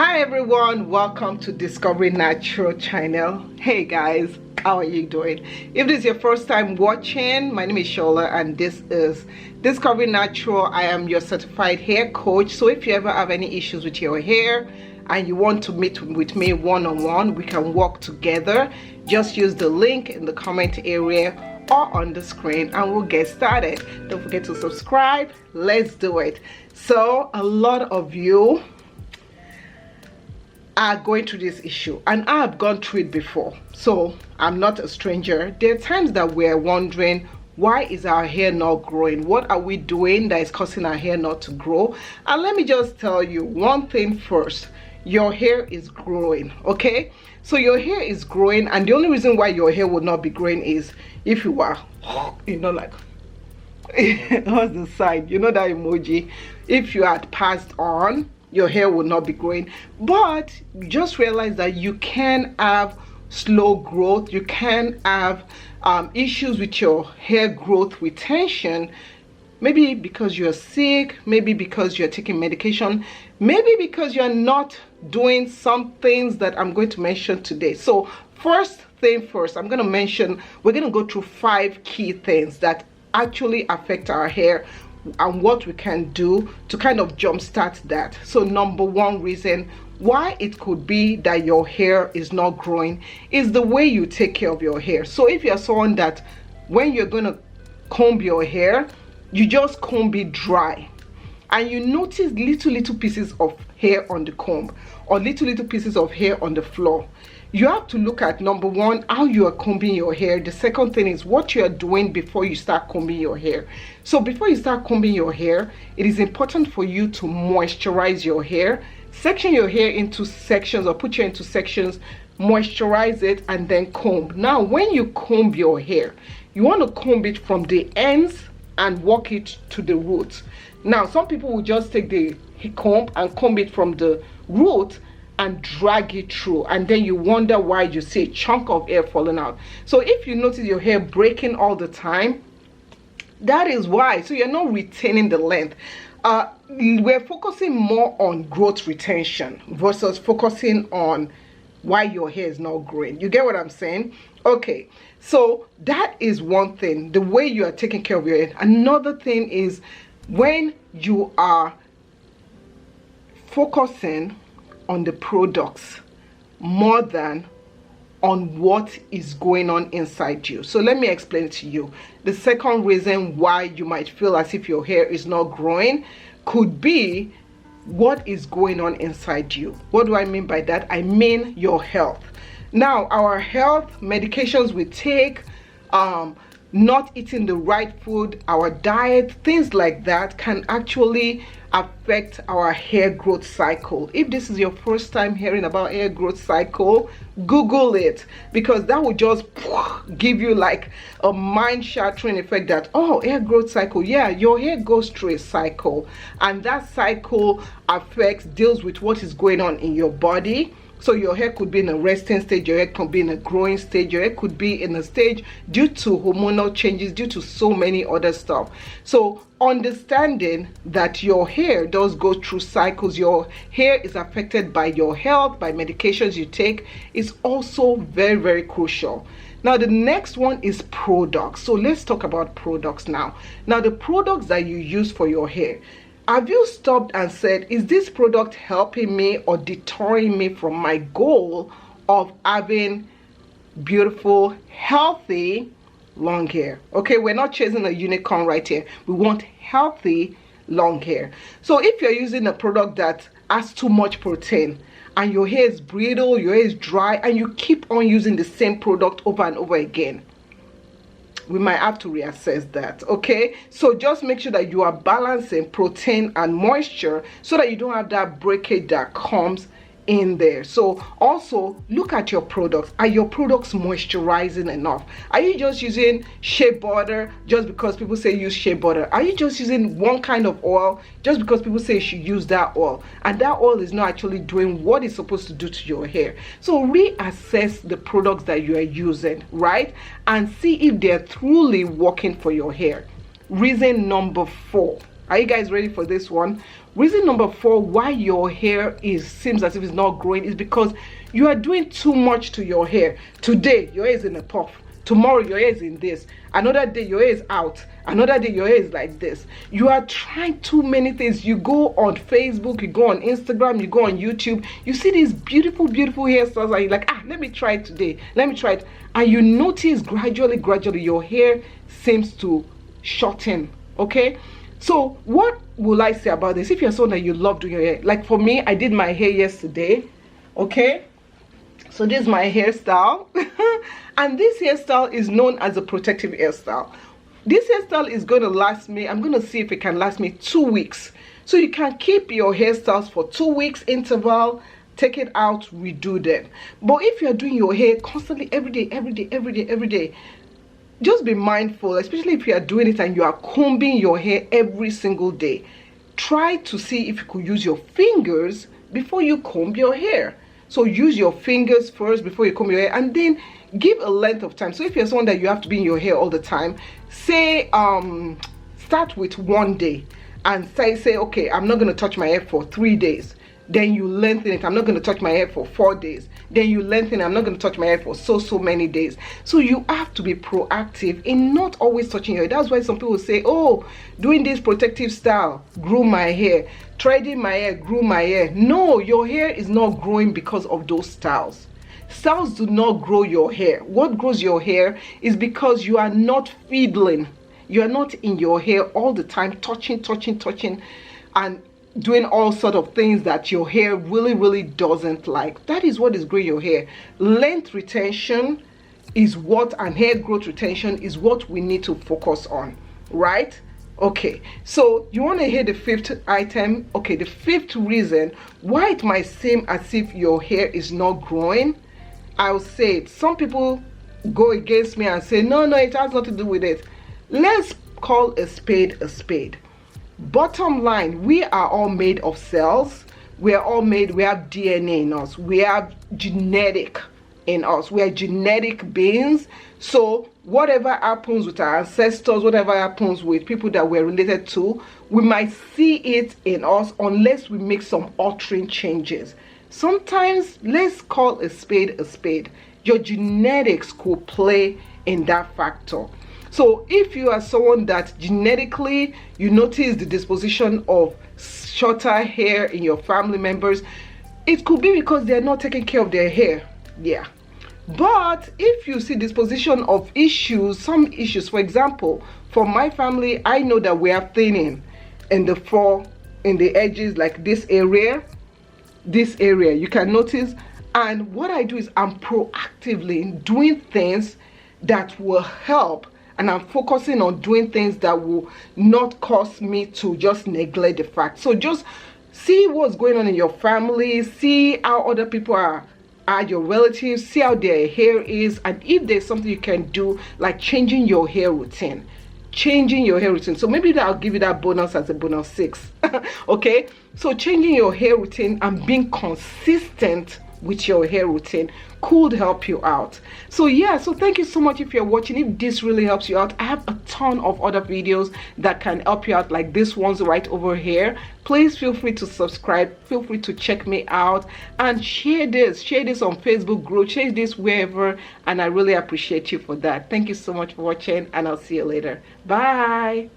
Hi everyone, welcome to Discovery Natural channel. Hey guys, how are you doing? If this is your first time watching, my name is Shola and this is Discovery Natural. I am your certified hair coach. So if you ever have any issues with your hair and you want to meet with me one-on-one, we can work together. Just use the link in the comment area or on the screen and we'll get started. Don't forget to subscribe. Let's do it. So a lot of you are going through this issue and I have gone through it before, so I'm not a stranger. There are times that we're wondering, why is our hair not growing? What are we doing that is causing our hair not to grow? And let me just tell you one thing first. Your hair is growing, okay? So your hair is growing, and the only reason why your hair would not be growing is if you are, you know, like what's the sign? You know that emoji? If you had passed on, your hair will not be growing. But just realize that you can have slow growth, you can have issues with your hair growth retention, maybe because you're sick, maybe because you're taking medication, maybe because you're not doing some things that I'm going to mention today. So first thing first, we're going to go through 5 key things that actually affect our hair and what we can do to kind of jumpstart that. So number one reason why it could be that your hair is not growing is the way you take care of your hair. So if you're someone that when you're going to comb your hair, you just comb it dry and you notice little pieces of hair on the comb or little pieces of hair on the floor, you have to look at, number one, how you are combing your hair. The second thing is what you are doing before you start combing your hair. So before you start combing your hair, it is important for you to moisturize your hair, section your hair into sections or put your into sections, moisturize it and then comb. Now when you comb your hair, you want to comb it from the ends and walk it to the roots. Now some people will just take the comb and comb it from the root and drag it through, and then you wonder why you see a chunk of hair falling out. So if you notice your hair breaking all the time, that is why. So you're not retaining the length. We're focusing more on growth retention versus focusing on why your hair is not growing. You get what I'm saying? Okay, so that is one thing, the way you are taking care of your hair. Another thing is when you are focusing on the products more than on what is going on inside you. So let me explain to you. The second reason why you might feel as if your hair is not growing could be what is going on inside you. What do I mean by that? I mean your health. Now our health, medications we take, not eating the right food, our diet, things like that can actually affect our hair growth cycle. If this is your first time hearing about hair growth cycle, Google it, because that will just give you like a mind-shattering effect that, oh, hair growth cycle, yeah, your hair goes through a cycle, and that cycle deals with what is going on in your body. So your hair could be in a resting stage, your hair could be in a growing stage, your hair could be in a stage due to hormonal changes, due to so many other stuff. So understanding that your hair does go through cycles, your hair is affected by your health, by medications you take, is also very crucial. Now the next one is products. So let's talk about products now. Now the products that you use for your hair, have you stopped and said, is this product helping me or deterring me from my goal of having beautiful, healthy, long hair? Okay, we're not chasing a unicorn right here. We want healthy, long hair. So if you're using a product that has too much protein and your hair is brittle, your hair is dry, and you keep on using the same product over and over again, we might have to reassess that. Okay, so just make sure that you are balancing protein and moisture so that you don't have that breakage that comes in there. So also look at your products. Are your products moisturizing enough? Are you just using shea butter just because people say use shea butter? Are you just using one kind of oil just because people say you should use that oil, and that oil is not actually doing what it's supposed to do to your hair? So reassess the products that you are using, right, and see if they're truly working for your hair. Reason number 4, Are you guys ready for this one? Reason number 4 why your hair seems as if it's not growing is because you are doing too much to your hair. Today your hair is in a puff, tomorrow your hair is in this, another day your hair is out, another day your hair is like this. You are trying too many things. You go on Facebook, you go on Instagram, you go on YouTube, you see these beautiful hairstyles and you're like, let me try it today, let me try it, and you notice gradually your hair seems to shorten. Okay, so what will I say about this? If you're someone that you love doing your hair, like for me, I did my hair yesterday. Okay, so this is my hairstyle and this hairstyle is known as a protective hairstyle. This hairstyle is going to last me, I'm going to see if it can last me 2 weeks. So you can keep your hairstyles for 2 weeks interval, take it out, redo them. But if you're doing your hair constantly every day, just be mindful, especially if you are doing it and you are combing your hair every single day. Try to see if you could use your fingers before you comb your hair. So use your fingers first before you comb your hair, and then give a length of time. So if you're someone that you have to be in your hair all the time, say start with 1 day and say okay, I'm not going to touch my hair for 3 days. Then you lengthen it. I'm not going to touch my hair for 4 days. Then you lengthen it. I'm not going to touch my hair for so many days. So you have to be proactive in not always touching your hair. That's why some people say, oh, doing this protective style grew my hair, threading my hair grew my hair. No, your hair is not growing because of those styles. Styles do not grow your hair. What grows your hair is because you are not fiddling. You are not in your hair all the time touching and doing all sort of things that your hair really doesn't like. That is what is growing your hair. Length retention is what, and hair growth retention is what we need to focus on, right? Okay, so you want to hear the 5th item. Okay, the 5th reason why it might seem as if your hair is not growing. I'll say it. Some people go against me and say no, it has nothing to do with it. Let's call a spade a spade. Bottom line, we are all made of cells. We are all made, we have DNA in us, we have genetic in us, we are genetic beings. So whatever happens with our ancestors, whatever happens with people that we're related to, we might see it in us unless we make some altering changes. Sometimes, let's call a spade a spade. Your genetics could play in that factor. So if you are someone that genetically you notice the disposition of shorter hair in your family members, it could be because they're not taking care of their hair. Yeah. But if you see disposition of issues, some issues, for example, for my family, I know that we have thinning in the edges, like this area, you can notice. And what I do is I'm proactively doing things that will help, and I'm focusing on doing things that will not cause me to just neglect the fact. So just see what's going on in your family, see how other people are your relatives, see how their hair is, and if there's something you can do, like changing your hair routine. So maybe I'll give you that bonus as a bonus 6. Okay, so changing your hair routine and being consistent with your hair routine could help you out. So yeah, so thank you so much if you're watching. If this really helps you out, I have a ton of other videos that can help you out, like this one's right over here. Please feel free to subscribe, feel free to check me out, and share this on Facebook group, share this wherever, and I really appreciate you for that. Thank you so much for watching, and I'll see you later. Bye.